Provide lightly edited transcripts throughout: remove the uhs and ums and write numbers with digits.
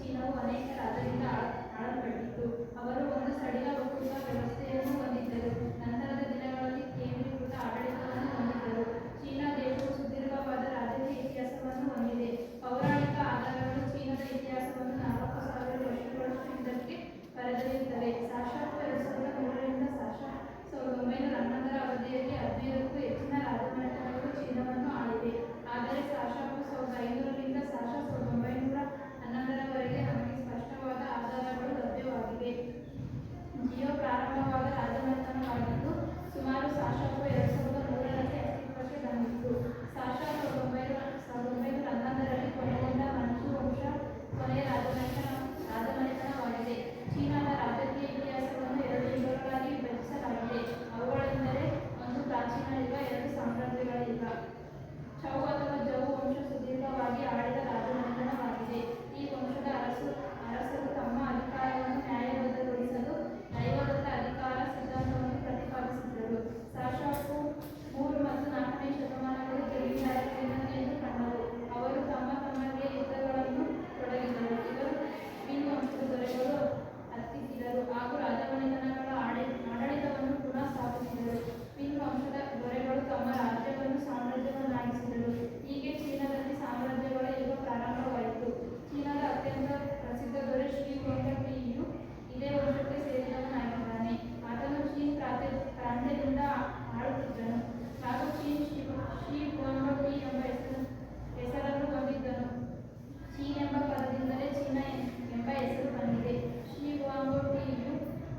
ಚೀನಾವು ಅನೇಕ ರಾಜರಿಂದ ಆಳಲ್ಪಟ್ಟಿತು. ಅವರು ಒಂದು ಸಡಿಲ ಒಕ್ಕೂಟ ವ್ಯವಸ್ಥೆಯನ್ನು ಹೊಂದಿದ್ದರು. ನಂತರದ ದಿನಗಳಲ್ಲಿ ಕೇಂದ್ರೀಕೃತ ಆಡಳಿತವನ್ನು ಹೊಂದಿದ್ದರು. ಚೀನಾ ದೇಶವು ಸುದೀರ್ಘವಾದ ರಾಜಕೀಯ ಇತಿಹಾಸವನ್ನು ಹೊಂದಿದೆ. ಪೌರಾಣಿಕ ಆಧಾರಗಳು ಚೀನಾದ ಇತಿಹಾಸವನ್ನು 4000 ವರ್ಷಗಳಷ್ಟು ಹಿಂದಕ್ಕೆ ಕರೆದೊಯ್ಯುತ್ತವೆ. ಸಾಶಾ 2300 ಸಾಶಾ 1911 ಅವಧಿಯಲ್ಲಿ 15ಕ್ಕೂ ಹೆಚ್ಚಿನ ರಾಜಮನೆತನಗಳು ಚೀನಾವನ್ನು ಆಳಿವೆ. ಆದರೆ ಸಾಶಾ 1500 ಸಾಶಾ 1911 ನಮಗೆ ಸ್ಪಷ್ಟವಾದ ಆಧಾರಗಳು ಲಭ್ಯವಾಗಿವೆ. ಜಿಯೋ ಪ್ರಾರಂಭವಾದ ರಾಜಮನೆತನವಾಗಿದ್ದು ಸುಮಾರು ಸಾಶಾ 2300ರಲ್ಲಿ ಅಸ್ತಿತ್ವಕ್ಕೆ ಬಂದಿತ್ತು. ಸಾಶಾ 1911ರಲ್ಲಿ ಕೊನೆಗೊಂಡ ಮಂಚು ವಂಶ ಕೊನೆಯ ರಾಜಮನೆತನವಾಗಿದೆ. ಚೀನಾದ ರಾಜಕೀಯ ಇತಿಹಾಸವನ್ನು 2 ಯುಗಗಳಾಗಿ ವಿಭಜಿಸಲಾಗಿದೆ. ಅವುಗಳೆಂದರೆ 1 ಪ್ರಾಚೀನ ಯುಗ, 2 ಸಾಮ್ರಾಜ್ಯಗಳ ಯುಗ. ಚೌ ಅಥವಾ ಜೌ ವಂಶ ಸುದೀರ್ಘವಾಗಿ ಆಳಿದ ರಾಜಮನೆತನವಾಗಿದೆ. ಈ ವಂಶದ ಅರಸರು ತಮ್ಮ ಅಧಿಕಾರವನ್ನು ನ್ಯಾಯಬದ್ಧಗೊಳಿಸಲು ದೈವದತ್ತ ಅಧಿಕಾರ ಸಿದ್ಧಾಂತವನ್ನು ಪ್ರತಿಪಾದಿಸಿದ್ದರು. ಸಾಶಾಕ್ಕೂ 3 ಮತ್ತು 4ನೇ ಶತಮಾನಗಳು ಜಮೀನ್ದಾರಿಕೆಯನ್ನು ಕಂಡವು. ಅವರು ತಮ್ಮಲ್ಲಿಯೇ ಯುದ್ಧಗಳನ್ನು ತೊಡಗಿದರು. ಇವರು ಮಿಂಗ್ ವಂಶದ ದೊರೆಗಳು ಹತ್ತಿಕ್ಕಿದರು ಹಾಗೂ ರಾಜಮನೆತನಗಳ ಆಡಳಿತವನ್ನು ಪುನಃ ಸ್ಥಾಪಿಸಿದರು. ಮಿಂಗ್ ವಂಶದ ದೊರೆಗಳು ತಮ್ಮ ರಾಜ್ಯವನ್ನು ಸಾಮ್ರಾಜ್ಯವನ್ನಾಗಿಸಿದರು. ಹೀಗೆ ಚೀನಾದಲ್ಲಿ ಸಾಮ್ರಾಜ್ಯಗಳ ಯುಗ ಪ್ರಾರಂಭವಾಯಿತು. ಚೀನಾದ ಅತ್ಯಂತ ಪ್ರಸಿದ್ಧ ದೊರೆ ಶಿ ಹುಯಾಂಗ್‌ಟಿಯು ಇದೇ ವಂಶಕ್ಕೆ ಸೇರಿದವನಾಗಿದ್ದಾನೆ. ಆತನು ಚೀನ್ ಪ್ರಾಂತ್ಯದಿಂದ ಆಳುತ್ತಿದ್ದನು ಹಾಗೂ ಚೀನ್ ಶಿ ಹುಯಾಂಗ್‌ಟಿ ಎಂಬ ಹೆಸರನ್ನು ಹೊಂದಿದ್ದನು. ಚೀನ್ ಎಂಬ ಪದದಿಂದಲೇ ಚೀನಾ ಎಂಬ ಹೆಸರು ಬಂದಿದೆ. ಶಿ ಹುಯಾಂಗ್‌ಟಿಯು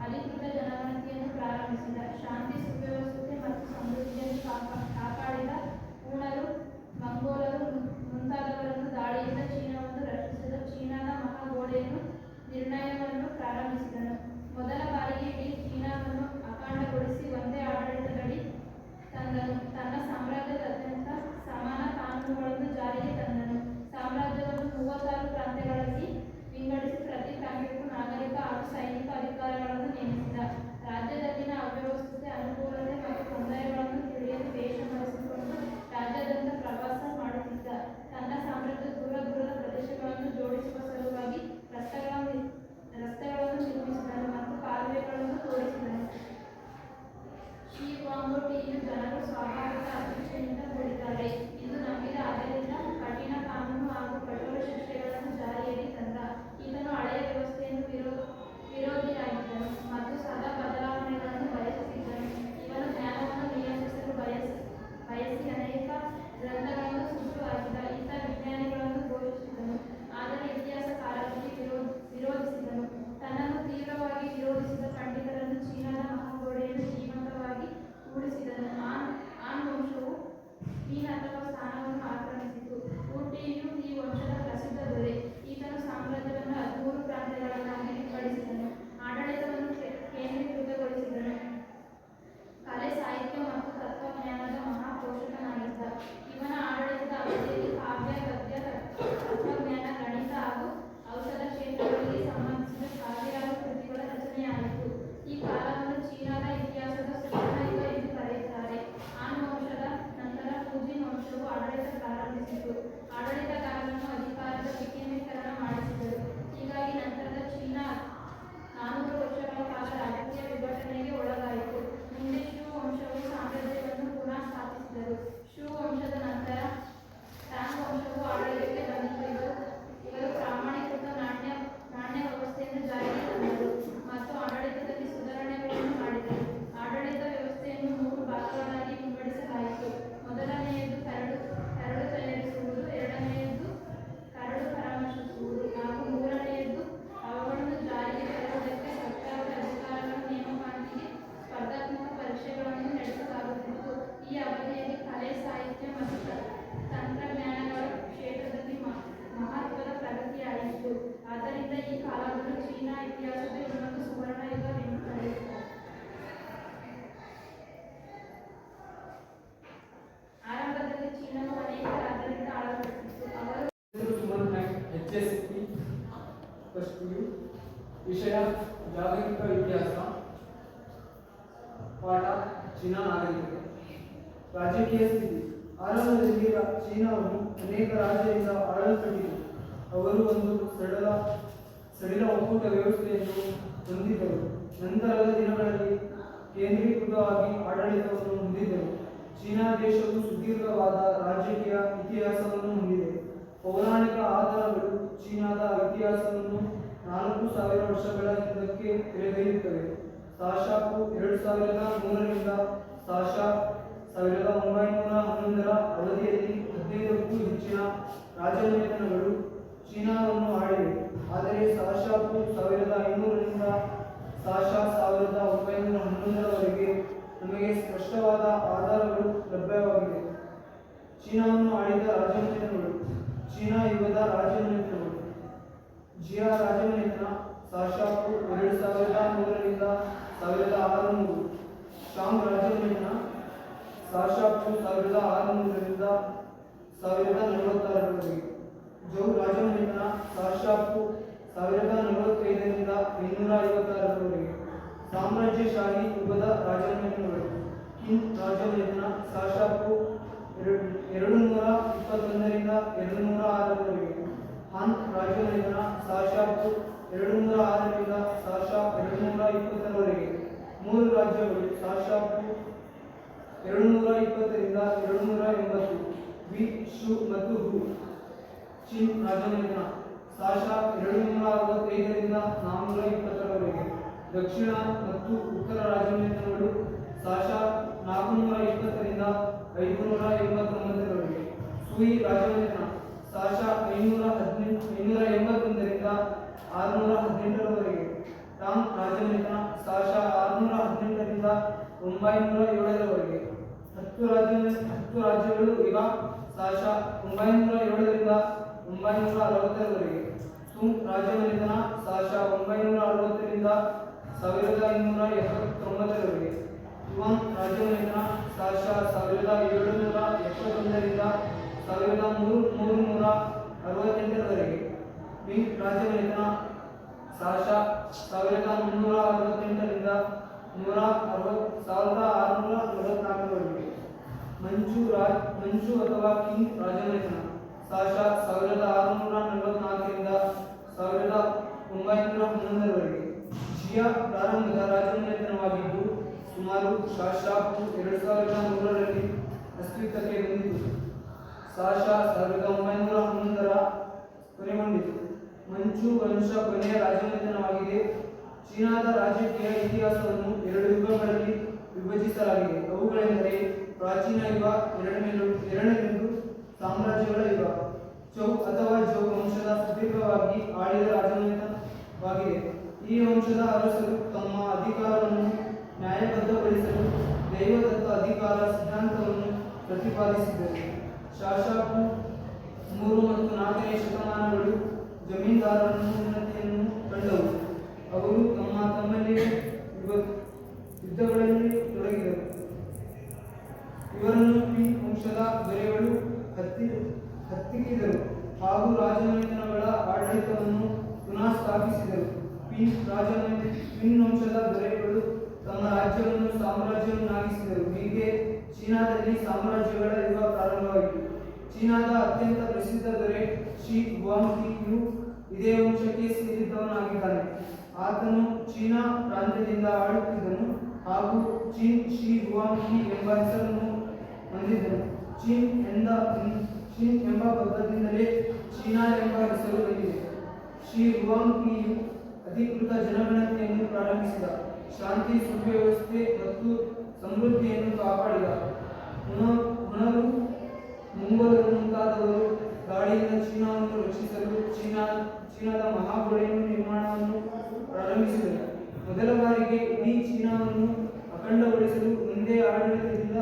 ಅಧಿಕೃತ ಜನಗಣತಿಯನ್ನು ಪ್ರಾರಂಭಿಸಿದ. ಶಾಂತಿ, ಸುವ್ಯವಸ್ಥೆ ಮತ್ತು ಸಮೃದ್ಧಿಯನ್ನು ಕಾಪಾಡಿದ. ಪೂರ್ಣರು, ಮಂಗೋಲರು ಮುಂತಾದವರನ್ನು ದಾಳಿಯಿಂದ ಚೀನಾವನ್ನು ರಕ್ಷಿಸಿದ. ಚೀನಾದ ಮಹಾಗೋಡೆಯನ್ನು ನಿರ್ಣಯವನ್ನು ಪ್ರಾರಂಭಿಸಿದನು. ಮೊದಲ ಬಾರಿಗೆ ಇಡೀ ಚೀನಾವನ್ನು ಅಖಂಡಗೊಳಿಸಿ ಒಂದೇ ಆಡಳಿತದಡಿ ತಂದನು. ತನ್ನ ಸಾಮ್ರಾಜ್ಯದ ಅತ್ಯಂತ ಸಮಾನ ಕಾನೂನುಗಳನ್ನು ಜಾರಿಗೆ ತಂದನು. ಸಾಮ್ರಾಜ್ಯವನ್ನು 36 ಪ್ರಾಂತ್ಯಗಳಲ್ಲಿ ವಿಂಗಡಿಸಿ ಪ್ರತಿ ಪ್ರಾಂತ್ಯಕ್ಕೂ ನಾಗರಿಕ ಹಾಗೂ ಸೈನಿಕ ಅಧಿಕಾರಿಗಳನ್ನು ನೇಮಿಸಿದ. ರಾಜ್ಯದಲ್ಲಿನ ಅವ್ಯವಸ್ಥೆ, ಅನುಕೂಲತೆ ಮತ್ತು ತೊಂದರೆಗಳನ್ನು ತಿಳಿಯಲು ದೇಶ ನಡೆಸಿಕೊಂಡು ರಾಜ್ಯಾದ್ಯಂತ ಪ್ರವಾಸ ಮಾಡುತ್ತಿದ್ದ. ತನ್ನ ಸಾಮ್ರಾಜ್ಯದ ದೂರದ ಪ್ರದೇಶಗಳನ್ನು ಜೋಡಿಸುವ ಸಲುವಾಗಿ ರಸ್ತೆಗಳನ್ನು ನಿರ್ಮಿಸಿದನು ಮತ್ತು ಕಾಲುವೆಗಳನ್ನು ತೋಡಿಸಿದನು. ಶಿ ಹುಯಾಂಗ್‌ಟಿಯು ಜನರು ಸ್ವಾಭಾವಿಕ ಅಪೇಕ್ಷೆಯಿಂದ ಕೂಡಿದ್ದಾರೆ ಎಂದು ನಂಬಿದ. ಆದ್ದರಿಂದ ಕಠಿಣ ಕಾನೂನು ಹಾಗೂ ಕಠೋರ ಶಿಕ್ಷೆಗಳನ್ನು ಜಾರಿಯಲ್ಲಿ ತಂದ. ಈತನು ಹಳೆಯ ವ್ಯವಸ್ಥೆಯನ್ನು ವಿರೋಧಿಯಾಗಿದ್ದನು ಮತ್ತು ಸದಾ ಬದಲಾವಣೆಗಳನ್ನು ಬಯಸುತ್ತಿದ್ದನು. ಇವನು ಜ್ಞಾನವನ್ನು ನಿಯಂತ್ರಿಸಲು ಬಯಸಿ ಅನೇಕ ಗ್ರಂಥಗಳನ್ನು ಸುಟ್ಟು ಹಾಕಿದ. ಈತ ವಿಜ್ಞಾನಿಗಳನ್ನು ಘೋಷಿಸಿದನು, ಆದರೆ ಇತಿಹಾಸಕಾರರಿಗೆ ವಿರೋಧಿಸಿದನು. ತನ್ನನ್ನು ತೀವ್ರವಾಗಿ ವಿರೋಧಿಸಿದ ಪಂಡಿತರನ್ನು ಚೀನಾದ ಮಹಾಗೋಡೆಯನ್ನು ಜೀವಂತವಾಗಿ ಉಳಿಸಿದನು. ಆನ್ ವಂಶವು ಚೀನ್ ಅಥವಾ ಸ್ಥಾನವನ್ನು ಆಕ್ರಮಿಸಿತು. ಹುಟಿಯು ಈ ವಂಶದ ಪ್ರಸಿದ್ಧ ದೊರೆ. ಈತನು ಸಾಮ್ರಾಜ್ಯವನ್ನು 13 ಪ್ರಾಂತ್ಯಗಳನ್ನಾಗಿ ವಿಂಗಡಿಸಿದನು. ಆಡಳಿತವನ್ನು ಕೇಂದ್ರೀಕೃತಗೊಳಿಸಿದನು. ಕಲೆ, ಸಾಹಿತ್ಯ ಮತ್ತು ತತ್ವಜ್ಞಾನದ ಮಹಾಪೋಷಕನಾಗಿದ್ದ. ಇವನ ಆಡಳಿತದ ಅವಧಿಯಲ್ಲಿ ಕಾವ್ಯ, ಗದ್ಯ, ತತ್ವಜ್ಞಾನ, ಗಣಿತ ಹಾಗೂ ಔಷಧ ಕ್ಷೇತ್ರಗಳಿಗೆ ಸಂಬಂಧಿಸಿದ ಸಾವಿರಾರು ಕೃತಿಗಳ ರಚನೆಯಾಯಿತು. ಈ ಕಾಲವನ್ನು ಚೀನಾದ ಇತಿಹಾಸದ ಸುವರ್ಣಯುಗ ಎಂದು ಕರೆಯುತ್ತಾರೆ. ಆನ್ ವಂಶದ ನಂತರ ಫೂಜಿನ್ ವಂಶವು ಆಡಳಿತ ಪ್ರಾರಂಭಿಸಿತು. ಆಡಳಿತಗಾರರನ್ನು ಅಧಿಕಾರದ ವಿಕೇಂದ್ರೀಕರಣ ಮಾಡಿಸಿದರು. ಹೀಗಾಗಿ ನಂತರದ ಚೀನಾ 400 ವರ್ಷಗಳ ಕಾಲ ರಾಜಕೀಯ ವಿಘಟನೆಗೆ ಒಳಗಾಯಿತು. ಮುಂದೆ ಶು ವಂಶವು ಸಾಮ್ರಾಜ್ಯವನ್ನು ಪುನಃ ಸ್ಥಾಪಿಸಿದರು. ಶು ವಂಶದ ನಂತರ ಟ್ಯಾಂಗ್ ವಂಶವು ಆಡಳಿತಕ್ಕೆ ಬಂದಿತು. ಇವರು ಪ್ರಮಾಣೀಕೃತ ನಾಣ್ಯ ವ್ಯವಸ್ಥೆಯನ್ನು ಜಾರಿಗೆ ತಂದರು ಮತ್ತು ಆಡಳಿತದಲ್ಲಿ ಸುಧಾರಣೆಗಳನ್ನು ಮಾಡಿದರು. ಆಡಳಿತ ವ್ಯವಸ್ಥೆಯನ್ನು 3 ಭಾಗಗಳಾಗಿ ವಿಂಗಡಿಸಲಾಯಿತು. ಮೊದಲನೆಯದು ಕರಡು ತಯಾರಿಸುವುದು, ಎರಡನೆಯದು ಕರಡು ಪರಾಮರ್ಶಿಸುವುದು ಹಾಗೂ ಮೂರನೆಯದು ಅವುಗಳನ್ನು ಜಾರಿಗೆ ತರುವುದಕ್ಕೆ ಸರ್ಕಾರದ ಅಧಿಕಾರಿಗಳ ನೇಮಕಾತಿಗೆ ಸ್ಪರ್ಧಾತ್ಮಕ ಪರೀಕ್ಷೆಗಳನ್ನು ನಡೆಸಲಾಗುತ್ತಿತ್ತು. ಈ ಅವಧಿಯಲ್ಲಿ ಕಲೆ, ಸಾಹಿತ್ಯ ಮತ್ತು ತಂತ್ರಜ್ಞಾನಗಳ ಕ್ಷೇತ್ರದಲ್ಲಿ ಮಹತ್ವದ ಪ್ರಗತಿಯಾಯಿತು. ಆದ್ದರಿಂದ ಈ ಕಾಲವನ್ನು ಚೀನಾ ಇತಿಹಾಸದ ಇನ್ನೊಂದು ಸುವರ್ಣಯುಗ ಎಂದು ಕರೆಯುತ್ತಾರೆ. ಆರಂಭದಲ್ಲಿ ಚೀನಾವು ಅನೇಕ ರಾಜರಿಂದ ಆಳಲ್ಪಟ್ಟಿತ್ತು. ಅವರು ವಿಷಯ ಜಾಗತಿಕ ಇತಿಹಾಸ ಪಾಠ ಚೀನಾ ನಾಗರಿಕತೆ. ರಾಜಕೀಯ ಸ್ಥಿತಿ. ಆರಂಭದಲ್ಲಿ ಚೀನಾವನ್ನು ಅನೇಕ ರಾಜ್ಯದಿಂದ ಆಳಲ್ಪಟ್ಟಿತು. ಅವರು ಒಂದು ಸರಳ ಸಡಿಲ ಒಕ್ಕೂಟ ವ್ಯವಸ್ಥೆಯನ್ನು ಹೊಂದಿದ್ದರು. ನಂತರದ ದಿನಗಳಲ್ಲಿ ಕೇಂದ್ರೀಕೃತವಾಗಿ ಆಡಳಿತವನ್ನು ಹೊಂದಿದ್ದರು. ಚೀನಾ ದೇಶವು ಸುದೀರ್ಘವಾದ ರಾಜಕೀಯ ಇತಿಹಾಸವನ್ನು ಹೊಂದಿದೆ. ಪೌರಾಣಿಕ ಆಧಾರಗಳು ಚೀನಾದ ಇತಿಹಾಸವನ್ನು 4000 ವರ್ಷಗಳ ಹಿಂದಕ್ಕೆ ತೆರೆದೊಯ್ಯುತ್ತವೆ. ಸಾಶಾಪು 2300ರಿಂದ ಸಾಶಾ 1911ರ ಅವಧಿಯಲ್ಲಿ 15ಕ್ಕೂ ಹೆಚ್ಚಿನ ರಾಜಮನೆತನಗಳು ಚೀನಾವನ್ನು ಆಳಿವೆ. ಆದರೆ ಸಾಶಾಪು 1500ರಿಂದ ಸಾಶಾ 1911ರವರೆಗೆ ನಮಗೆ ಸ್ಪಷ್ಟವಾದ ಆಧಾರಗಳು ಲಭ್ಯವಾಗಿದೆ. ಚೀನಾವನ್ನು ಆಳಿದ ರಾಜಮನೆತನಗಳು. ಚೀನಾ ಯುಗದ ರಾಜಮನೆತನಗಳು. ಜಿಯಾ ರಾಜಮನೆತನ ಸಾಶಾಪು 2300ರಿಂದ 1600. ಶಾಂಗ್ ರಾಜಮನೆತನ ಸಾಶಾಪು 1600ರಿಂದ 1046ರವರೆಗೆ. ಜೌ ರಾಜಮನೆತನ ಸಾಶಾಪು 1045ರಿಂದ 556ರವರೆಗೆ. ಸಾಮ್ರಾಜ್ಯಶಾಹಿ ಯುಗದ ರಾಜಮನೆತನಗಳು. ಕಿನ್ ರಾಜಮನೆತನ ಸಾಶಾಪು 221ರಿಂದ 206ರವರೆಗೆ. ಹಾನ್ ರಾಜಮನೆತನ ಸಾಶಾಪು 206ರಿಂದ ಸಾಶಾ 220ರವರೆಗೆ. ಮೂರು ರಾಜ್ಯಗಳು ಸಾಶಾಪು 220ರಿಂದ 280. ವಿ, ಶು ಮತ್ತು ಹು. ಚಿನ್ ರಾಜಮನೆತನ ಸಾಶಾ 265ರಿಂದ 420ರವರೆಗೆ. ದಕ್ಷಿಣ ಮತ್ತು ಉತ್ತರ ರಾಜಮನೆತನಗಳು ಸಾಶಾ 420ರಿಂದ 589ರವರೆಗೆ. ಸುಯಿ ರಾಜಮನೆತನ ಸಾಶಾ 581ರಿಂದ 618ರವರೆಗೆ. ಟಾಂಗ್ ರಾಜಮನೆತನ ಸಾಶಾ 618ರಿಂದ 907ರವರೆಗೆ. 10 ರಾಜ್ಯಗಳು ಇವ ಸಾಶಾ 907ರಿಂದ 960ರವರೆಗೆ. ಸುಂಗ್ ರಾಜಮನೆತನ ಸಾಶಾ 960ರಿಂದ 1279ರವರೆಗೆ. ಯುವಾನ್ ರಾಜಮನೆತನ ಸಾಶಾ 1771ರಿಂದ 1368ರವರೆಗೆ. ಮಿಂಗ್ ರಾಜಮನೆತನ ಸಾಶಾ 1368ರಿಂದ 1644ರವರೆಗೆ. ಮಂಚು ಅಥವಾ ಕಿಂಗ್ ರಾಜಮನೆತನ ಸಾಶಾ 1644ರಿಂದ 1911ರವರೆಗೆ. ಜಿಯಾ ಪ್ರಾರಂಭದ ರಾಜಮನೆತನವಾಗಿದ್ದು ಸುಮಾರು ಸಾಶಾಪು 2300ರಲ್ಲಿ ಅಸ್ತಿತ್ವಕ್ಕೆ ಬಂದಿತು. ಸಾಶಾ 1911ರ ಕೊನೆಗೊಂಡಿತು. ಮಂಚು ವಂಶ ಕೊನೆಯ ರಾಜಮನೆತನವಾಗಿದೆ. ಚೀನಾದ ರಾಜಕೀಯ ಇತಿಹಾಸವನ್ನು 2 ಯುಗಗಳಲ್ಲಿ ವಿಭಜಿಸಲಾಗಿದೆ. ಅವುಗಳೆಂದರೆ ಪ್ರಾಚೀನ ಯುಗ, ಎರಡನೆಯದು ಸಾಮ್ರಾಜ್ಯಗಳ ಯುಗ. ಚೌ ಅಥವಾ ಜೌ ವಂಶದ ಸುದೀರ್ಘವಾಗಿ ಆಳಿದ ರಾಜಮನೆತನವಾಗಿದೆ. ಈ ವಂಶದ ಅರಸರು ತಮ್ಮ ಅಧಿಕಾರವನ್ನು ನ್ಯಾಯಬದ್ಧಗೊಳಿಸಲು ದೈವದತ್ತ ಅಧಿಕಾರ ಸಿದ್ಧಾಂತವನ್ನು ಪ್ರತಿಪಾದಿಸಿದರು. ಶಾಶಾಪು 3 ಮತ್ತು 4ನೇ ಶತಮಾನಗಳು ಜಮೀನ್ದಾರರ ಉನ್ನತಿಯನ್ನು ಕಂಡವು. ಅವರು ತಮ್ಮಲ್ಲಿಯೇ ಯುದ್ಧಗಳಲ್ಲಿ ತೊಡಗಿದರು. ಇವರನ್ನು ಪಿ ವಂಶದ ದೊರೆಗಳು ಹತ್ತಿಕ್ಕಿದರು ಹಾಗೂ ರಾಜಮನೆತನಗಳ ಆಡಳಿತವನ್ನು ಪುನಃ ಸ್ಥಾಪಿಸಿದರು. ಪಿನ್ ವಂಶದ ದೊರೆಗಳು ತಮ್ಮ ರಾಜ್ಯವನ್ನು ಸಾಮ್ರಾಜ್ಯವನ್ನಾಗಿಸಿದರು. ಹೀಗೆ ಚೀನಾದಲ್ಲಿ ಸಾಮ್ರಾಜ್ಯಗಳ ಯುಗ ಪ್ರಾರಂಭವಾಯಿತು. ಚೀನಾದ ಅತ್ಯಂತ ಪ್ರಸಿದ್ಧ ದೊರೆ ಶಿ ಹುವಾಂಗ್‌ಟಿಯು ಇದೇ ವಂಶಕ್ಕೆ ಸೇರಿದವನಾಗಿದ್ದಾನೆ. ಆತನು ಚೀನಾ ಪ್ರಾಂತ್ಯದಿಂದ ಆಳುತ್ತಿದ್ದನು ಹಾಗೂ ಚಿನ್ ಶಿ ಹುವಾಂಗ್‌ಟಿ ಎಂಬ ಹೆಸರನ್ನು ಹೊಂದಿದ್ದನು. ಚಿನ್ ಎಂಬ ಪದದಿಂದಲೇ ಚೀನಾ ಎಂಬ ಹೆಸರು ಬಂದಿದೆ. ಶಿ ಹುವಾಂಗ್‌ಟಿಯು ಅಧಿಕೃತ ಜನಗಣತಿಯನ್ನು ಪ್ರಾರಂಭಿಸಿದ. ಶಾಂತಿ, ಸುವ್ಯವಸ್ಥೆ ಮತ್ತು ಸಮೃದ್ಧಿಯನ್ನು ಕಾಪಾಡಿದ. ಹುಣರು, ಮಂಗೋಲರು ಮುಂತಾದವರು ಗಾಳಿಯಿಂದ ಚೀನಾವನ್ನು ರಕ್ಷಿಸಲು ಚೀನಾದ ಮಹಾಗೋಡೆಯನ್ನು ನಿರ್ಮಾಣವನ್ನು ಪ್ರಾರಂಭಿಸಿದರು. ಮೊದಲ ಬಾರಿಗೆ ಇಡೀ ಚೀನಾವನ್ನು ಅಖಂಡಗೊಳಿಸಲು ಒಂದೇ ಆಡಳಿತದಿಂದ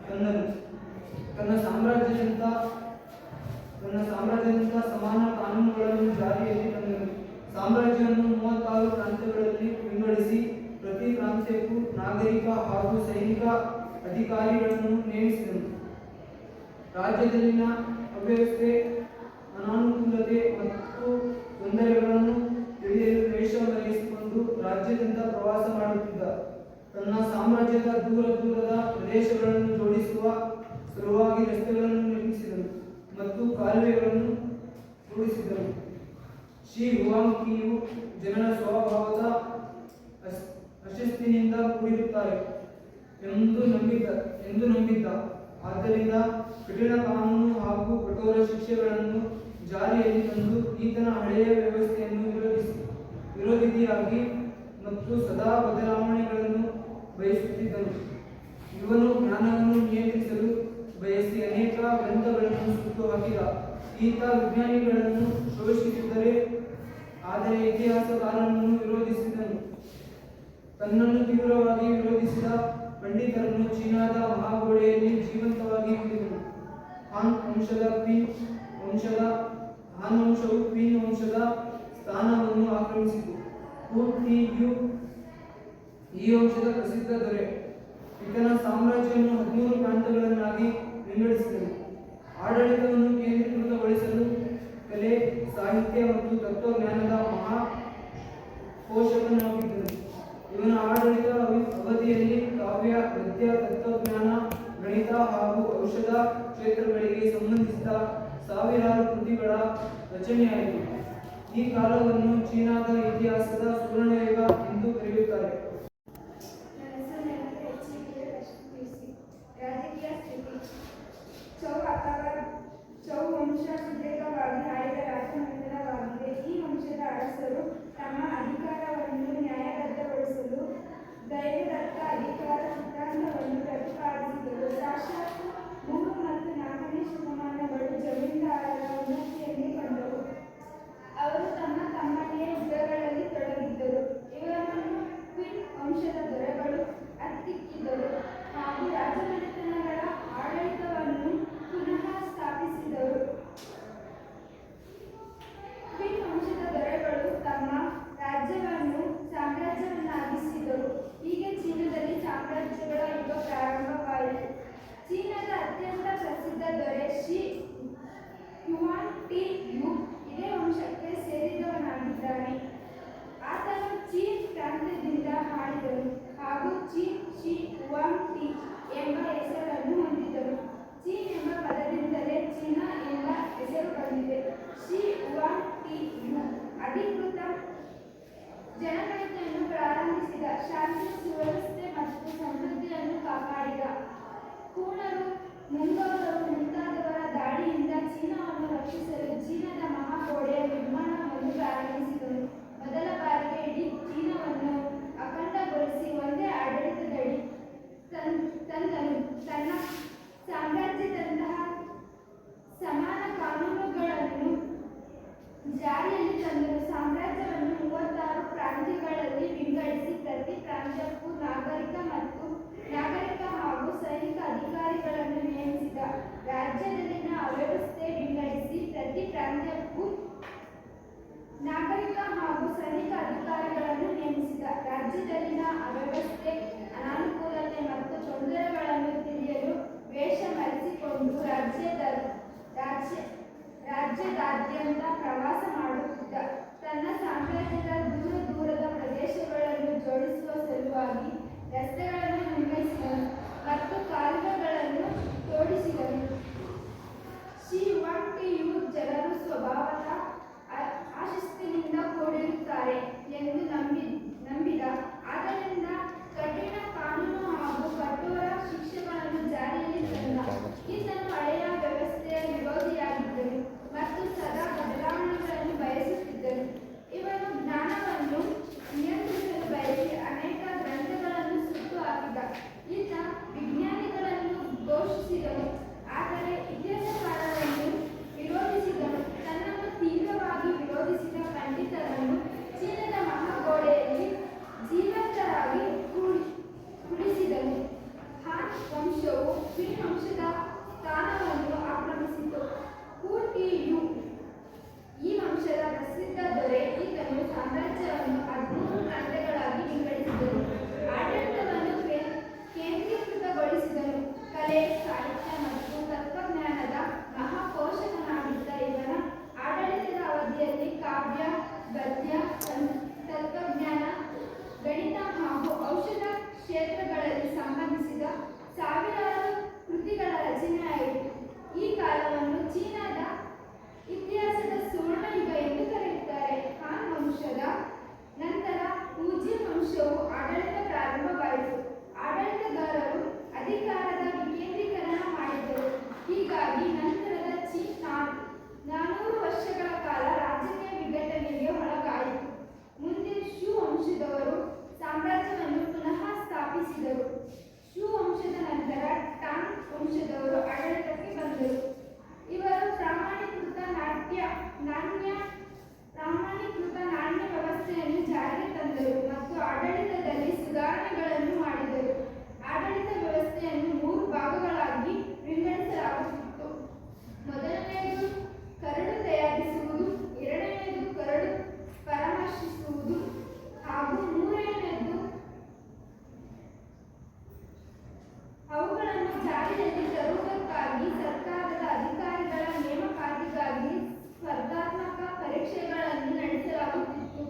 ತಂದನು. ತನ್ನ ಸಾಮ್ರಾಜ್ಯದಿಂದ ಸಮಾನ ಕಾನೂನುಗಳನ್ನು ಜಾರಿಯಲ್ಲಿ ತಂದನು. ಸಾಮ್ರಾಜ್ಯವನ್ನು 36 ಪ್ರಾಂತ್ಯಗಳಲ್ಲಿ ವಿಂಗಡಿಸಿ ಪ್ರತಿ ಪ್ರಾಂತ್ಯಕ್ಕೂ ನಾಗರಿಕ ಹಾಗೂ ಸೈನಿಕ ಅಧಿಕಾರಿಗಳನ್ನು ನೇಮಿಸಿದನು. ರಾಜ್ಯದಲ್ಲಿನ ಅವ್ಯವಸ್ಥೆ, ಅನಾನುಕೂಲತೆ ಮತ್ತು ತೊಂದರೆಗಳನ್ನು ತಿಳಿಯಲು ವೇಷವನ್ನಿಸಿಕೊಂಡು ರಾಜ್ಯದಿಂದ ಪ್ರವಾಸ ಮಾಡುತ್ತಿದ್ದ. ತನ್ನ ಸಾಮ್ರಾಜ್ಯದ ದೂರದ ಪ್ರದೇಶಗಳನ್ನು ಜೋಡಿಸುವ ಸಲುವಾಗಿ ರಸ್ತೆಗಳನ್ನು ನಿರ್ಮಿಸಿದನು ಮತ್ತು ಕಾಲುವೆಗಳನ್ನು ರೂಢಿಸಿದನು. ಶಿ ಹುವಾಂಗ್ಕಿಯು ಜನರ ಸ್ವಭಾವದ ಅಶಿಸ್ತಿನಿಂದ ಕೂಡಿರುತ್ತಾರೆ ಎಂದು ನಂಬಿದ್ದ. ಆದ್ದರಿಂದ ಕಠಿಣ ಕಾನೂನು ಹಾಗೂ ಕಠೋರ ಶಿಕ್ಷೆಗಳನ್ನು ಜಾರಿಯಲ್ಲಿ ತಂದು ಈತನ ಹಳೆಯ ವ್ಯವಸ್ಥೆಯನ್ನು ವಿರೋಧಿಯಾಗಿ ಮತ್ತು ಸದಾ ಬದಲಾವಣೆಗಳನ್ನು ಬಯಸುತ್ತಿದ್ದನು. ಇವನು ಜ್ಞಾನವನ್ನು ನಿಯಂತ್ರಿಸಲು ಬಯಸಿ ಅನೇಕ ಗ್ರಂಥಗಳನ್ನು ಸುಟ್ಟು ಹಾಕಿದ. ಈತ ವಿಜ್ಞಾನಿಗಳನ್ನು ಶೋಷಿಸಿದರೆ ಆದರೆ ಇತಿಹಾಸಕಾರನನ್ನು ವಿರೋಧಿಸಿದನು. ತನ್ನನ್ನು ತೀವ್ರವಾಗಿ ವಿರೋಧಿಸಿದ ಪಂಡಿತರನ್ನು ಚೀನಾದ ಮಹಾಗೋಡೆಯಲ್ಲಿ ಜೀವಂತವಾಗಿ ಹಿಡಿದನು. ಹಾನ್ ವಂಶವು ಕ್ವೀನ್ ವಂಶದ ಸ್ಥಾನವನ್ನು ಆಕ್ರಮಿಸಿತು. ಹುನ್ ಟಿಯು ಈ ವಂಶದ ಪ್ರಸಿದ್ಧ ದೊರೆ. ಈತನ ಸಾಮ್ರಾಜ್ಯವನ್ನು 13 ಪ್ರಾಂತಗಳನ್ನಾಗಿ ವಿಂಗಡಿಸಿದನು. ಆಡಳಿತವನ್ನು ಕೇಂದ್ರೀಕೃತಗೊಳಿಸಲು ಕಲೆ, ಸಾಹಿತ್ಯ ಮತ್ತು ತತ್ವಜ್ಞಾನದ ಮಹಾಪೋಷಕನಾಗಿದ್ದನು. ಇವನ ಆಡಳಿತ ಅವಧಿಯಲ್ಲಿ ಕಾವ್ಯ, ಗದ್ಯ, ತತ್ವಜ್ಞಾನ, ಗಣಿತ ಹಾಗೂ ಔಷಧ ಕ್ಷೇತ್ರಗಳಿಗೆ ಸಂಬಂಧಿಸಿದ ಸಾವಿರಾರು ಕೃತಿಗಳ ರಚನೆಯಾಯಿತು. ಈ ಕಾಲವನ್ನು ಚೀನಾದ ಇತಿಹಾಸದ ಸುವರ್ಣಯುಗ ಎಂದು ಕರೆಯುತ್ತಾರೆ. ರಾಜಕೀಯ ಸ್ಥಿತಿ. ಚೌ ವಂಶ ಸುದೀರ್ಘವಾಗಿ ಆಳಿದ ರಾಜಮಂಡಲವಾಗಿದೆ. ಈ ವಂಶದ ಅರಸರು ತಮ್ಮ ಅಧಿಕಾರವನ್ನು ನ್ಯಾಯಬದ್ಧಗೊಳಿಸಲು ದೈವದತ್ತ ಅಧಿಕಾರ ಸಿದ್ಧಾಂತವನ್ನು ಪ್ರತಿಪಾದಿಸಿದರು. ಸಾಕ್ಷಾತ್ 3 ಮತ್ತು 4ನೇ ಶತಮಾನಗಳು ಜಮೀನ್ದಾರರ ಉನ್ನತಿಯಲ್ಲಿ ಕಂಡವು. ಅವರು ತಮ್ಮದೇ ಯುದ್ಧಗಳಲ್ಲಿ ತೊಡಗಿದ್ದರು. ಇವರನ್ನು ಕ್ವೀನ್ ವಂಶದ ದೊರೆಗಳು ಹತ್ತಿಕ್ಕಿದರು ಹಾಗೂ ರಾಜಮನೆತನಗಳ ಆಡಳಿತವನ್ನು ಪುನಃ ಸ್ಥಾಪಿಸಿದರು. ಕ್ವೀನ್ ವಂಶದ ದೊರೆಗಳು ತಮ್ಮ ಸಾಮ್ರಾಜ್ಯವನ್ನಾಗಿಸಿದರು. ಹೀಗೆ ಚೀನಾದಲ್ಲಿ ಸಾಮ್ರಾಜ್ಯಗಳ ಯುಗ ಪ್ರಾರಂಭವಾಯಿತು. ಚೀನಾದ ಅತ್ಯಂತ ಪ್ರಸಿದ್ಧ ದೊರೆ ಶಿ ಹುವಾಂಗ್‌ಟಿಯು ಇದೇ ವಂಶಕ್ಕೆ ಸೇರಿದವನಾಗಿದ್ದಾನೆ. ಆತನು ಚೀನ್ ಪ್ರಾಂತ್ಯದಿಂದ ಆಳಿದನು ಹಾಗೂ ಚೀನ್ ಶಿ ಹುವಾಂಗ್‌ಟಿ ಎಂಬ ಹೆಸರನ್ನು ಹೊಂದಿದನು. ಚೀನ್ ಎಂಬ ಪದದಿಂದಲೇ ಚೀನಾ ಎಂಬ ಹೆಸರು ಬಂದಿದೆ. ಶಿ ಹುವಾಂಗ್‌ಟಿಯು ಅಧಿಕೃತ ಜನಗಣತಿಯನ್ನು ಪ್ರಾರಂಭಿಸಿದ. ಶಾಂತಿ, ಸುವ್ಯವಸ್ಥೆ ಮತ್ತು ಸಮೃದ್ಧಿಯನ್ನು ಕಾಪಾಡಿದ. ಹೂಣರು, ಮಂಗೋಲರು ಮುಂತಾದವರ ದಾಳಿಯಿಂದ ಚೀನಾವನ್ನು ರಕ್ಷಿಸಲು ಚೀನಾದ ಮಹಾಗೋಡೆಯ ನಿರ್ಮಾಣವನ್ನು ಪ್ರಾರಂಭಿಸಿದನು. ಮೊದಲ ಬಾರಿಗೆ ಇಡೀ ಚೀನಾವನ್ನು ಅಖಂಡಗೊಳಿಸಿ ಒಂದೇ ಆಡಳಿತದಡಿ ತಂದನು. ತನ್ನ ಸಾಮ್ರಾಜ್ಯದಂತಹ ಸಮಾನ ಕಾನೂನುಗಳನ್ನು ಜಾರಿಯಲ್ಲಿ ತಂದನು. ಸಾಮ್ರಾಜ್ಯವನ್ನು 36 ಪ್ರಾಂತ್ಯಗಳಲ್ಲಿ ವಿಂಗಡಿಸಿ ಪ್ರತಿ ಪ್ರಾಂತ್ಯಕ್ಕೂ ನಾಗರಿಕ ಹಾಗೂ ಸೈನಿಕ ಅಧಿಕಾರಿಗಳನ್ನು ನೇಮಿಸಿದ. ರಾಜ್ಯದಲ್ಲಿನ ಅವ್ಯವಸ್ಥೆ ವಿಂಗಡಿಸಿ ಪ್ರತಿ ಪ್ರಾಂತ್ಯಕ್ಕೂ ನಾಗರಿಕ ಹಾಗೂ ಸೈನಿಕ ಅಧಿಕಾರಿಗಳನ್ನು ನೇಮಿಸಿದ. ರಾಜ್ಯದಲ್ಲಿನ ಅವ್ಯವಸ್ಥೆ, ಅನಾನುಕೂಲತೆ ಮತ್ತು ತೊಂದರೆಗಳನ್ನು ತಿಳಿಯಲು ವೇಷ ಮರೆಸಿಕೊಂಡು ರಾಜ್ಯದಾದ್ಯಂತ ಪ್ರವಾಸ ಮಾಡುತ್ತಿದ್ದ. ತನ್ನ ಸಾಮ್ರಾಜ್ಯದ ದೂರದ ಪ್ರದೇಶಗಳನ್ನು ಜೋಡಿಸುವ ಸಲುವಾಗಿ ರಸ್ತೆಗಳನ್ನು ನಿರ್ಮಿಸಿದನು ಮತ್ತು ಕಾಲುವೆಗಳನ್ನು ತೋಡಿಸಿದನು. ಶಿ ಹುವಾಂಗ್‌ಟಿಯು ಜನರು ಸ್ವಭಾವದ ಅಶಿಸ್ತಿನಿಂದ ಕೂಡಿರುತ್ತಾರೆ ಎಂದು ನಂಬಿದ. ಆದ್ದರಿಂದ ಕಠಿಣ ಕಾನೂನು ಹಾಗೂ ಕಠೋರ ಶಿಕ್ಷೆಗಳನ್ನು ಜಾರಿಯಲ್ಲಿ ತಂದ. ಈತನು ಹಳೆಯ ವ್ಯವಸ್ಥೆಯ ವಿರೋಧಿಯಾಗಿದ್ದನು ಮತ್ತು ಸದಾ ಬದಲಾವಣೆಗಳನ್ನು ಬಯಸುತ್ತಿದ್ದನು. ಇವನು ಜ್ಞಾನವನ್ನು ನಿಯಂತ್ರಿಸಲು ಬಯಸಿ ಅನೇಕ ಗ್ರಂಥಗಳನ್ನು ಸುಟ್ಟು ಹಾಕಿದ. ಈತ ವಿಜ್ಞಾನಿಗಳನ್ನು ವಂಶದವರು ಆಡಳಿತಕ್ಕೆ ಬಂದರು. ಇವರು ಪ್ರಾಮಾಣೀಕೃತ ನಾಣ್ಯ ವ್ಯವಸ್ಥೆಯನ್ನು ಜಾರಿಗೆ ತಂದರು ಮತ್ತು ಆಡಳಿತದಲ್ಲಿ ಸುಧಾರಣೆಗಳನ್ನು ಮಾಡಿದರು. ಆಡಳಿತ ವ್ಯವಸ್ಥೆಯನ್ನು 3 ಭಾಗಗಳಾಗಿ ವಿಂಗಡಿಸಲಾಗುತ್ತಿತ್ತು. ಮೊದಲನೆಯದು ಕರಡು ತಯಾರಿಸುವುದು, ಎರಡನೆಯದು ಕರಡು ಪರಾಮರ್ಶಿಸುವುದು ಹಾಗೂ ಮೂರನೆಯದು ಅವುಗಳನ್ನು ಜಾರಿಯಲ್ಲಿ ತರುವುದಕ್ಕಾಗಿ ಸರ್ಕಾರದ ಅಧಿಕಾರಿಗಳ ನೇಮಕಾತಿಗಾಗಿ ಸ್ಪರ್ಧಾತ್ಮಕ ಪರೀಕ್ಷೆಗಳನ್ನು ನಡೆಸಲಾಗುತ್ತಿತ್ತು.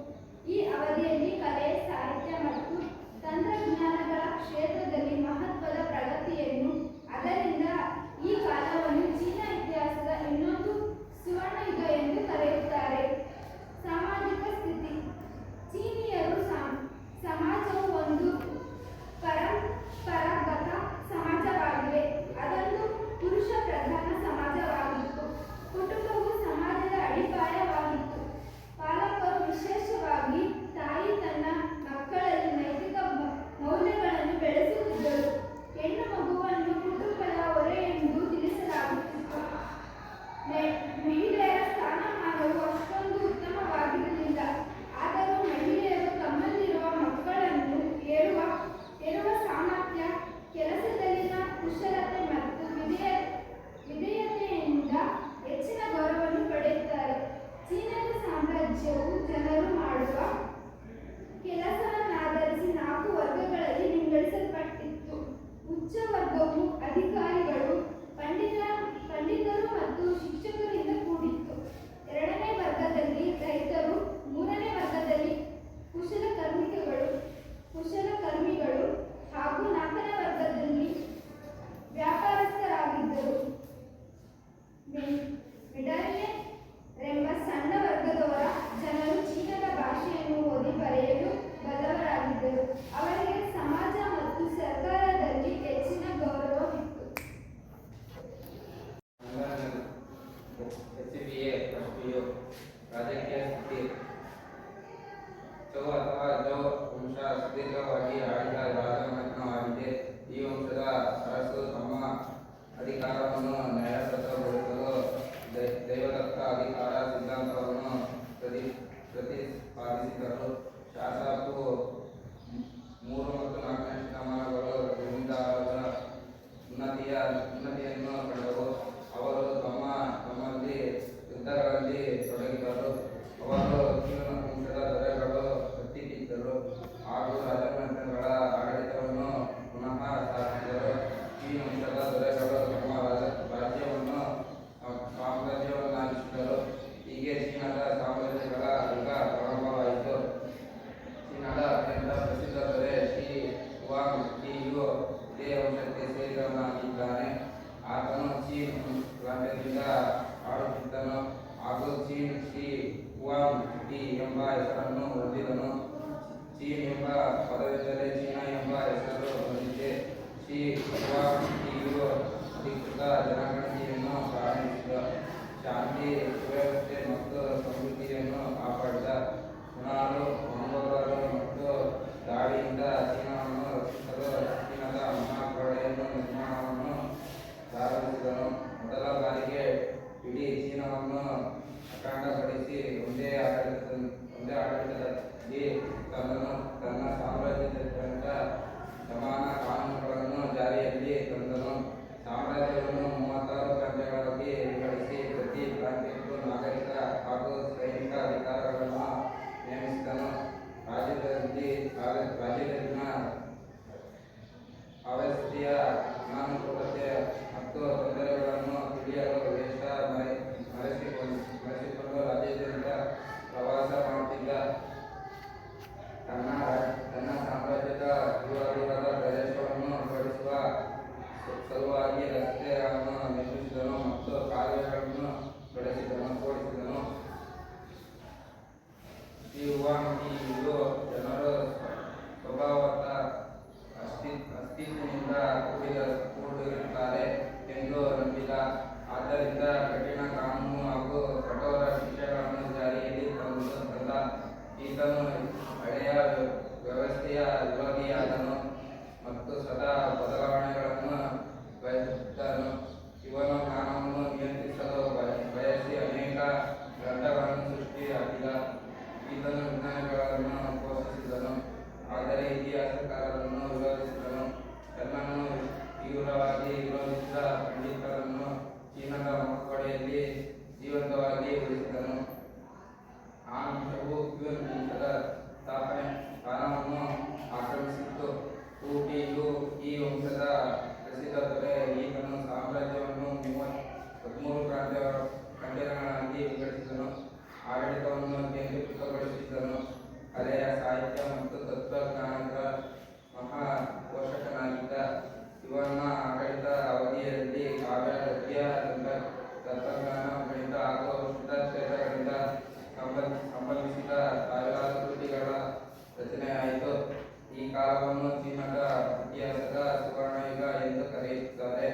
ಈ ಅವಧಿಯಲ್ಲಿ ಕಲೆ, ಸಾಹಿತ್ಯ ಮತ್ತು ತಂತ್ರಜ್ಞಾನಗಳ ಕ್ಷೇತ್ರದಲ್ಲಿ ಮಹತ್ವದ ಪ್ರಗತಿಯನ್ನು ಅದರಿಂದ ಈ ಕಾಲವನ್ನು ಚೀನಾ ಇತಿಹಾಸದ ಇನ್ನೊಂದು ಸುವರ್ಣಯುಗ ಎಂದು ಕರೆಯುತ್ತಾರೆ. ಸಾಮಾಜಿಕ ಸ್ಥಿತಿ. ಚೀನಿಯರು ಸಮಾಜವು ಒಂದು ಪರಂಪರಾಗತ ಸಮಾಜವಾಗಿದೆ. ಅದೊಂದು ಪುರುಷ ಪ್ರಧಾನ ಸಮಾಜವಾಗಿತ್ತು. ಕುಟುಂಬವು ಸಮಾಜದ ಅಡಿಪಾಯವಾಗಿತ್ತು. ಪಾಲಕರು, ವಿಶೇಷವಾಗಿ ತಾಯಿ, ತನ್ನ ಮಕ್ಕಳಲ್ಲಿ ನೈತಿಕ ಮೌಲ್ಯಗಳನ್ನು ಬೆಳೆಸುತ್ತಿದ್ದರು. ಹೆಣ್ಣು ಮಗುವನ್ನು ಕುಟುಂಬದ ಹೊರೆ ಎಂದು ತಿಳಿಸಲಾಗುತ್ತಿತ್ತು. ಮಹಿಳೆಯರ ಸ್ಥಾನಮಾನವು ಅಷ್ಟೊಂದು ಉತ್ತಮವಾಗಿರಲಿಲ್ಲ. ಆದರೂ ಮಹಿಳೆಯರು ತಮ್ಮಲ್ಲಿರುವ ಮಕ್ಕಳನ್ನು ಹೇರುವ ಸಾಮರ್ಥ್ಯ, ಕೆಲಸದಲ್ಲಿನ ಕುಶಲತೆ ಮತ್ತು ವಿಧೇಯತೆಯಿಂದ ಹೆಚ್ಚಿನ ಗೌರವವನ್ನು ಪಡೆಯುತ್ತಾರೆ. ಚೀನದ ಸಾಮ್ರಾಜ್ಯವು ಜನರು ಮಾಡುವ ಕೆಲಸವನ್ನಾಧರಿಸಿ 4 ವರ್ಗಗಳಲ್ಲಿ ವಿಂಗಡಿಸಲ್ಪಟ್ಟಿತ್ತು. ಉಚ್ಚ ವರ್ಗವು ಅಧಿಕಾರಿಗಳು, ಪಂಡಿತರು ಮತ್ತು ಶಿಕ್ಷಕರಿಂದ ಕೂಡಿತ್ತು. ಎರಡನೇ ವರ್ಗದಲ್ಲಿ ರೈತರು, ಮೂರನೇ ವರ್ಗದಲ್ಲಿ ಕುಶಲಕರ್ಮಿಗಳು ಹಾಗೂ ನಾಲ್ಕನೇ ವರ್ಗದಲ್ಲಿ ವ್ಯಾಪಾರಸ್ಥರಾಗಿದ್ದರು. ಮಿಡಲ್ಮೆ ಎಂಬ ಸಣ್ಣ ವರ್ಗದವರ ಜನರು ಚೀನಾದ ಭಾಷೆಯನ್ನು ಓದಿ ಬರೆಯಲು ಬಲ್ಲವರಾಗಿದ್ದರು. ಅವರಿಗೆ ಸಮಾಜ ಮತ್ತು ಸರ್ಕಾರದಲ್ಲಿ ಹೆಚ್ಚಿನ ಗೌರವವಿತ್ತು. ರಾಜಕೀಯ ಸ್ಥಿತಿ. ಚೌ ಅಥವಾ ಜೌ ವಂಶ ಸುದೀರ್ಘವಾಗಿ ಆಳಿದ ರಾಜಮನೆತನವಾಗಿದೆ. ಈ ವಂಶದ ಅರಸರು ತಮ್ಮ ಅಧಿಕಾರವನ್ನು ನ್ಯಾಯಬದ್ಧಗೊಳಿಸಲು ದೈವದತ್ತ ಅಧಿಕಾರ ಸಿದ್ಧಾಂತವನ್ನು ಪ್ರತಿಪಾದಿಸಿದರು. ಶಾಸಕರು 3 ಮತ್ತು 4ನೇ ಶತಮಾನಗಳು ಜಮೀನ್ದಾರರ ಉನ್ನತಿಯನ್ನು ಕಂಡರು. ಅವರು ತಮ್ಮಲ್ಲಿ ಯುದ್ಧಗಳಲ್ಲಿ ತೊಡಗಿದರು. ಅವರು ಚೀನ ವಂಶದ ದೊರೆಗಳು ಹತ್ತಿಕ್ಕಿದ್ದರು ಹಾಗೂ ರಾಜಮನೆತನಗಳ ಆಡಳಿತವನ್ನು ಪುನಃ ಸ್ಥಾಪಿಸಿದರು. ಚೀನ ವಂಶದ ದೊರೆಗಳು ತಮ್ಮ ರಾಜ್ಯವನ್ನು ಸಾಮ್ರಾಜ್ಯವನ್ನಾಗಿಸಿದರು. ಹೀಗೆ ಚೀನಾದ ಸಾಮ್ರಾಜ್ಯಗಳ ಯುಗ ಪ್ರಾರಂಭವಾಯಿತು. ಚೀನಾದ ಅತ್ಯಂತ ಪ್ರಸಿದ್ಧ ದೊರೆ ಶಿ ಹುವಾಂಗ್ ಟಿಯು ಇದೇ ವಂಶಕ್ಕೆ ಸೇರಿದವನಾಗಿದ್ದಾನೆ. ಆತನು ಚೀನ್ ರಾಜ್ಯದಿಂದ ಆಳುತ್ತಿದ್ದನು ಹಾಗೂ ಚೀನ್ ಶಿ ಹುವಾಂಗ್ ಟಿ ಎಂಬ ಹೆಸರನ್ನು ಹೊಂದಿದನು. ಚೀನ್ ಎಂಬ ಪದವಿದ್ದರೆ ಚೀನಾ ಎಂಬ ಹೆಸರು ಬಂದಿದೆ. ಶಿ ಹುವಾಂಗ್ ಟಿಯು ಅಧಿಕೃತ ಜನಗಣತಿಯನ್ನು ಪ್ರಾರಂಭಿಸಿದ. ಶಾಂತಿ, ಸುವ್ಯವಸ್ಥೆ ಮತ್ತು ಸಮೃದ್ಧಿಯನ್ನು ಕಾಪಾಡಿದ. ಹುನಾರು, ಮಂಗೋಲರು ಮತ್ತು ದಾಳಿಯಿಂದ ಚೀನಾವನ್ನು ರಕ್ಷಿಸಲು ಚೀನಾದ ಮಹಾಪಡೆಯನ್ನು ನಿರ್ಮಾಣವನ್ನು ಪ್ರಾರಂಭಿಸಿದನು. ಮೊದಲ ಬಾರಿಗೆ ಇಡೀ ಚೀನಾವನ್ನು ಅಖಂಡಗೊಳಿಸಿ ಒಂದೇ ಆಡಳಿತದಲ್ಲಿ ತನ್ನ ಸಾಮ್ರಾಜ್ಯದಾದ್ಯಂತ ಸಮಾನ ಕಾನೂನುಗಳನ್ನು ಜಾರಿಯಲ್ಲಿ ತಂದನು. ಸಾಮ್ರಾಜ್ಯವನ್ನು 36 ಪ್ರಾಂತ್ಯಗಳಾಗಿ ವಿಂಗಡಿಸಿ ಪ್ರತಿ ಪ್ರಾಂತ್ಯಕ್ಕೂ ನಾಗರಿಕ ಹಾಗೂ ಸೈನಿಕ ಅಧಿಕಾರಿಗಳನ್ನು ನೇಮಿಸಿದನು. ರಾಜ್ಯದಲ್ಲಿನ ಅವ್ಯವಸ್ಥೆಯ ಅನಾನುಕೂಲತೆ ಮತ್ತು ತೊಂದರೆಗಳನ್ನು ತಿಳಿಯಲು ವೇಷ ಮರೆಸಿಕೊಂಡು ರಾಜ್ಯದಿಂದ ಪ್ರವಾಸ ಮಾಡುತ್ತಿದ್ದ. ತನ್ನ ಸಾಮ್ರಾಜ್ಯದ ದೂರದ ಪ್ರದೇಶವನ್ನು ಜೋಡಿಸುವ ಸಲುವಾಗಿ ರಸ್ತೆಗಳನ್ನು ನಿರ್ಮಿಸಿದನು ಮತ್ತು ಕಾಲುವೆಗಳನ್ನು ಓಡಿಸಿದನು. ಈ ಹುವಾಂಗ್ ಟಿಯು ಜನರು ಸ್ವಭಾವತಃ ಅಸ್ತಿತ್ವದಿಂದ ಕೂಡಿರುತ್ತಾರೆ ಎಂದು ನಂಬಿದ. ಆದ್ದರಿಂದ ಕಠಿಣ ಕಾನೂನು ಹಾಗೂ ಕಠೋರ ಶಿಕ್ಷೆಗಳನ್ನು ಜಾರಿಯಲ್ಲಿ ತಂದ. ಈತನು ಹಳೆಯ ವ್ಯವಸ್ಥೆಯ ವಿರೋಧಿಯಾದನು ಮತ್ತು ಸದಾ ಬದಲಾವಣೆಗಳನ್ನು ಬಯಸಿದ್ದನು. ಇವನು ಜ್ಞಾನವನ್ನು ನಿಯಂತ್ರಿಸಲು ಬಯಸಿ ಅನೇಕ ಗ್ರಂಥಗಳನ್ನು ಸೃಷ್ಟಿಯಾಗಿಲ್ಲ. ಈತನು ವಿಜ್ಞಾನಿಗಳನ್ನು ಪೋಷಿಸಿದನು, ಆದರೆ ಇತಿಹಾಸಕಾರರನ್ನು ವಿರೋಧಿಸಿದನು. ತನ್ನನ್ನು ತೀವ್ರವಾಗಿ ವಿರೋಧಿಸಿದ ಪಂಡಿತರನ್ನು ಚೀನಾದ ಮಕ್ಕಳೆಯಲ್ಲಿ ಜೀವಂತವಾಗಿ ಉಳಿಸಿದನು. ಆ ಅಂಶವು ಕ್ಯೂನ್ ವಂಶದ ಸ್ಥಾನವನ್ನು ಆಕ್ರಮಿಸಿತ್ತು. ಊಟಿಯು ಈ ವಂಶದ ಪ್ರಸಿದ್ಧ ದೊರೆ. ಈತನು ಸಾಮ್ರಾಜ್ಯವನ್ನು 13 ಖಂಡಗಳಾಗಿ ವಿಂಗಡಿಸಿದನು. ಆಡಳಿತವನ್ನು ಕೇಂದ್ರೀಕೃತಗೊಳಿಸಿದನು. ಕಲೆಯ, ಸಾಹಿತ್ಯ ಮತ್ತು ತತ್ವಜ್ಞಾನದ ಮಹಾಪೋಷಕನಾಗಿದ್ದ. ಇವನ ಆಡಳಿತ ಅವಧಿಯಲ್ಲಿ ಕಾವ್ಯ, ಗದ್ಯ, ತತ್ವಜ್ಞಾನ, ಗಣಿತ ಹಾಗೂ ಔಷಧ ಕ್ಷೇತ್ರಗಳಿಂದ ಸಂಬಂಧಿಸಿದ ಸಾವಿರಾರು ಕೃತಿಗಳ ರಚನೆಯಾಯಿತು. ಈ ಕಾಲವನ್ನು ಚೀನಾದ ಇತಿಹಾಸದ ಸುವರ್ಣಯುಗ ಎಂದು ಕರೆಯುತ್ತಾರೆ.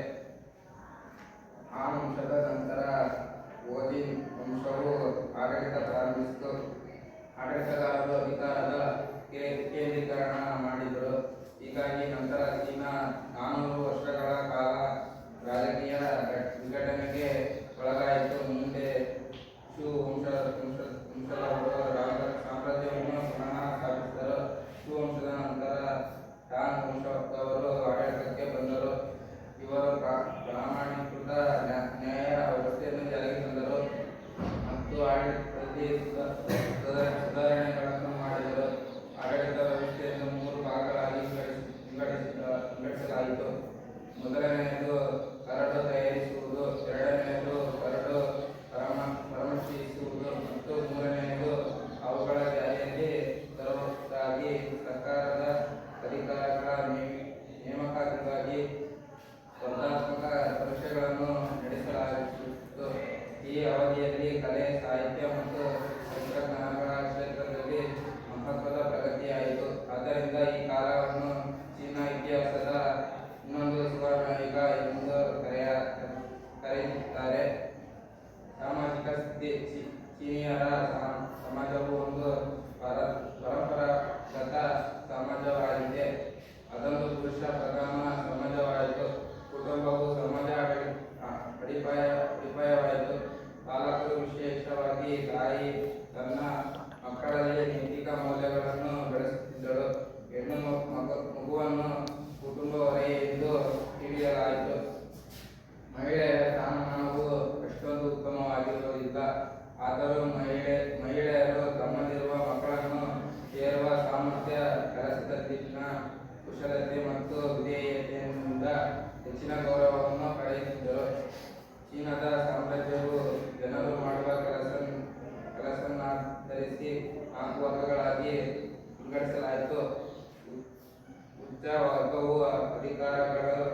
ಆ ವಂಶದ ನಂತರ ಓಜಿನ್ ವಂಶವು ಆಡಳಿತ ಪ್ರಾರಂಭಿಸಿತು. ಆಡಳಿತಗಾರರು ಅಧಿಕಾರದ ಕೇಂದ್ರೀಕರಣ ಮಾಡಿದರು. ಹೀಗಾಗಿ ನಂತರ ಚೀನಾ 400 ವರ್ಷಗಳ ಕಾಲ ರಾಜಕೀಯ ವಿಘಟನೆಗೆ ಒಳಗಾಯಿತು. ಮುಂದೆ ಶು ವಂಶದವರು ಸಾಮ್ರಾಜ್ಯವನ್ನು ಪುನಃ ಸ್ಥಾಪಿಸಿದರು. ಶು ವಂಶದ ನಂತರ ಟ್ಯಾಂಗ್ ವಂಶದವರು ಆಡಳಿತಕ್ಕೆ ಬಂದರು. ಇವರು ಪ್ರಾಮಾಣೀಕೃತ ನ್ಯಾಯ ವ್ಯವಸ್ಥೆಯನ್ನು ಜಾರಿಗೆ ತಂದರು ಮತ್ತು ಆಡಳಿತದಲ್ಲಿ ಸುಧಾರಣೆಗಳನ್ನು ಮಾಡಿದರು. ಆಡಳಿತ ವ್ಯವಸ್ಥೆಯನ್ನು 3 ಭಾಗಗಳಾಗಿ ವಿಂಗಡಿಸಲಾಯಿತು. ಮೊದಲನೆಯದು ಕರಡು ತಯಾರಿಸುವುದು, ಎರಡನೆಯದು ಕರಡು ಪರಾಮರ್ಶಿಸುವುದು ಮತ್ತು ಮೂರನೆಯದು ಅವುಗಳ ಜಾರಿಯಲ್ಲಿ ತರುವುದಾಗಿ ಸರ್ಕಾರದ ಅಧಿಕಾರಿಗಳ ನೇಮಕಾತಿಗಾಗಿ ಸ್ಪರ್ಧಾತ್ಮಕ ಪರೀಕ್ಷೆಗಳನ್ನು ನಡೆಸಲಾಗಿತ್ತು. ಈ ಅವಧಿಯಲ್ಲಿ ಕಲೆ, ಸಾಹಿತ್ಯ ಮತ್ತು ತಂತ್ರಜ್ಞಾನಗಳ ಕ್ಷೇತ್ರದಲ್ಲಿ ಮಹತ್ವದ ಪ್ರಗತಿಯಾಯಿತು. ಆದ್ದರಿಂದ ಈ ಕಾಲವನ್ನು ಚೀನಾ ಇತಿಹಾಸದ ಇನ್ನೊಂದು ಸುವರ್ಣಯುಗ ಎಂದು ಕರೆಯುತ್ತಾರೆ. ಸಾಮಾಜಿಕ ಸ್ಥಿತಿ. ಚೀನಿಯರ ಸಮಾಜವು ಒಂದು ಪರಂಪರಾಗತ ಸಮಾಜವಾಗಿದೆ. ಅದೊಂದು ಪುರುಷ ಪ್ರಧಾನ ಸಮಾಜವಾಯಿತು. ಕುಟುಂಬವು ಸಮಾಜ ಅಡಿಪಾಯವಾಯಿತು. ಪಾಲಕರು, ವಿಶೇಷವಾಗಿ ತಾಯಿ, ತನ್ನ ಮಕ್ಕಳಲ್ಲಿ ನೈತಿಕ ಮೌಲ್ಯಗಳನ್ನು ಬೆಳೆಸುತ್ತಿದ್ದಳು. ಹೆಣ್ಣು ಮಗುವನ್ನು ಕುಟುಂಬ ಹೊರೆ ಎಂದು ತಿಳಿಯಲಾಯಿತು. ಮಹಿಳೆಯರ ಸ್ಥಾನಮಾನವು ಅಷ್ಟೊಂದು ಉತ್ತಮವಾಗಿರುವುದಿಲ್ಲ. ಆದರೂ ಮಹಿಳೆಯರು ತಮ್ಮಲ್ಲಿರುವ ಮಕ್ಕಳನ್ನು ಸೇರುವ ಸಾಮರ್ಥ್ಯ, ಕೆಲಸದಲ್ಲಿನ ಕುಶಲತೆ ಮತ್ತು ವಿಧೇಯತೆಯಿಂದ ಹೆಚ್ಚಿನ ಗೌರವವನ್ನು ಪಡೆಯುತ್ತಿದ್ದರು. ಚೀನಾದ ಸಾಮ್ರಾಜ್ಯವು ಜನರು ಮಾಡುವ ಕೆಲಸನ್ನಾಧರಿಸಿ 4 ವರ್ಗಗಳಾಗಿ ವಿಂಗಡಿಸಲಾಯಿತು. ಉಚ್ಚ ವರ್ಗವು ಅಧಿಕಾರಿಗಳು,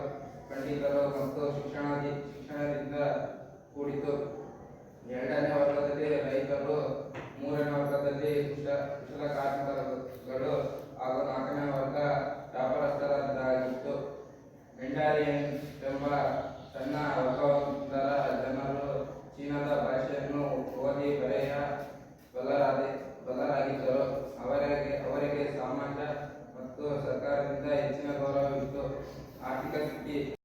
ಪಂಡಿತರು ಮತ್ತು ಶಿಕ್ಷಣದಿಂದ ಕೂಡಿತು. ಎರಡನೇ ವರ್ಗದಲ್ಲಿ ರೈತರು, ಮೂರನೇ ವರ್ಗದಲ್ಲಿ ಕುಶಲ ಕಾರ್ಮಿಕರುಗಳು ಹಾಗೂ ನಾಲ್ಕನೇ ವರ್ಗ ವ್ಯಾಪಾರಸ್ಥರದ್ದಾಗಿತ್ತು. ಮೆಂಡಾರಿಯನ್ ಎಂಬ ಸಣ್ಣ ವರ್ಗವೊಂದರ ಜನರು ಚೀನಾದ ಭಾಷೆಯನ್ನು ಓದಿ ಬರೆಯ ಬಲ್ಲರಾಗಿದ್ದರು. ಅವರಿಗೆ ಸಮಾಜ ಮತ್ತು ಸರ್ಕಾರದಿಂದ ಹೆಚ್ಚಿನ ಗೌರವವಿತ್ತು. ಆರ್ಥಿಕ ಸ್ಥಿತಿ.